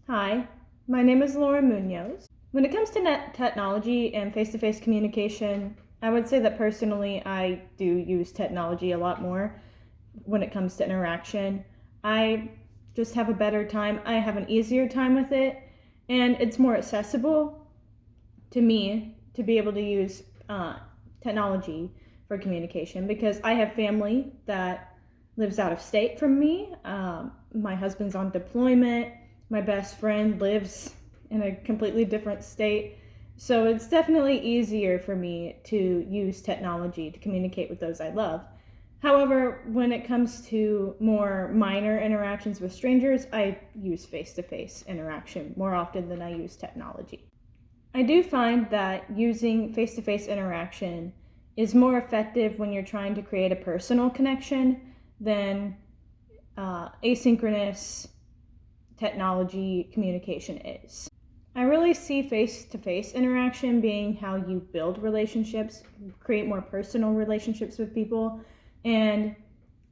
Hi, my name is Laura Munoz. When it comes to technology and face-to-face communication, I would say that personally I do use technology a lot more when it comes to interaction. I just have a better time. I have an easier time with it, and it's more accessible to me to be able to use technology for communication because I have family that lives out of state from me. My husband's on deployment. My best friend lives in a completely different state. So it's definitely easier for me to use technology to communicate with those I love. However, when it comes to more minor interactions with strangers, I use face-to-face interaction more often than I use technology. I do find that using face-to-face interaction is more effective when you're trying to create a personal connection than asynchronous technology communication is. I really see face-to-face interaction being how you build relationships, create more personal relationships with people, and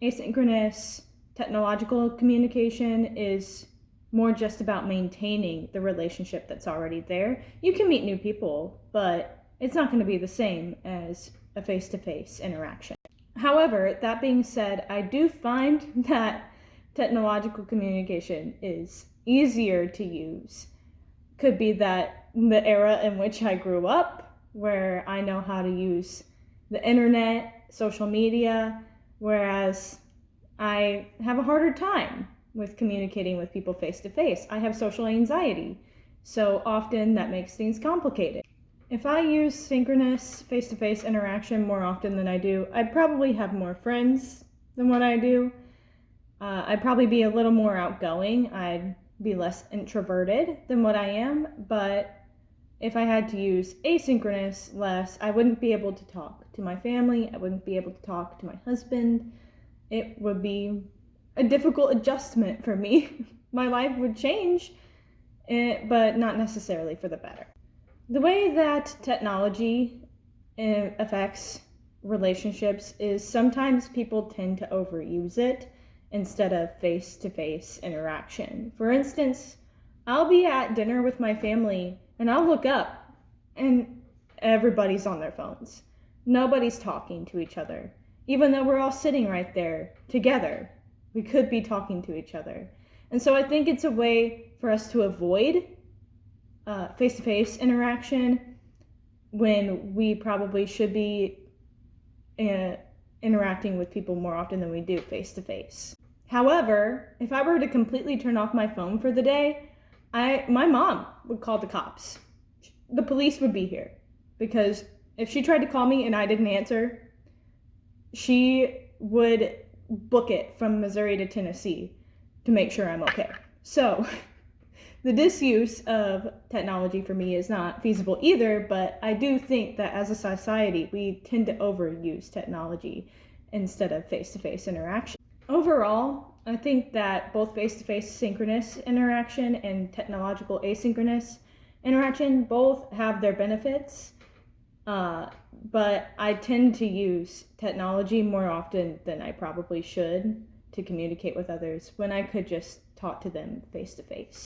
asynchronous technological communication is more just about maintaining the relationship that's already there. You can meet new people, but it's not going to be the same as a face-to-face interaction. However, that being said, I do find that technological communication is easier to use. Could be that the era in which I grew up, where I know how to use the internet, social media, whereas I have a harder time with communicating with people face to face. I have social anxiety, so often that makes things complicated. If I use synchronous face-to-face interaction more often than I do, I'd probably have more friends than what I do. I'd probably be a little more outgoing. I'd be less introverted than what I am, but if I had to use asynchronous less, I wouldn't be able to talk to my family. I wouldn't be able to talk to my husband. It would be a difficult adjustment for me. My life would change, but not necessarily for the better. The way that technology affects relationships is sometimes people tend to overuse it instead of face-to-face interaction. For instance, I'll be at dinner with my family and I'll look up and everybody's on their phones. Nobody's talking to each other. Even though we're all sitting right there together, we could be talking to each other. And so I think it's a way for us to avoid face-to-face interaction when we probably should be interacting with people more often than we do face-to-face. However, if I were to completely turn off my phone for the day, my mom would call the cops. The police would be here because if she tried to call me and I didn't answer, she would book it from Missouri to Tennessee to make sure I'm okay. So the disuse of technology for me is not feasible either, but I do think that as a society, we tend to overuse technology instead of face-to-face interaction. Overall, I think that both face-to-face synchronous interaction and technological asynchronous interaction both have their benefits, but I tend to use technology more often than I probably should to communicate with others when I could just talk to them face-to-face.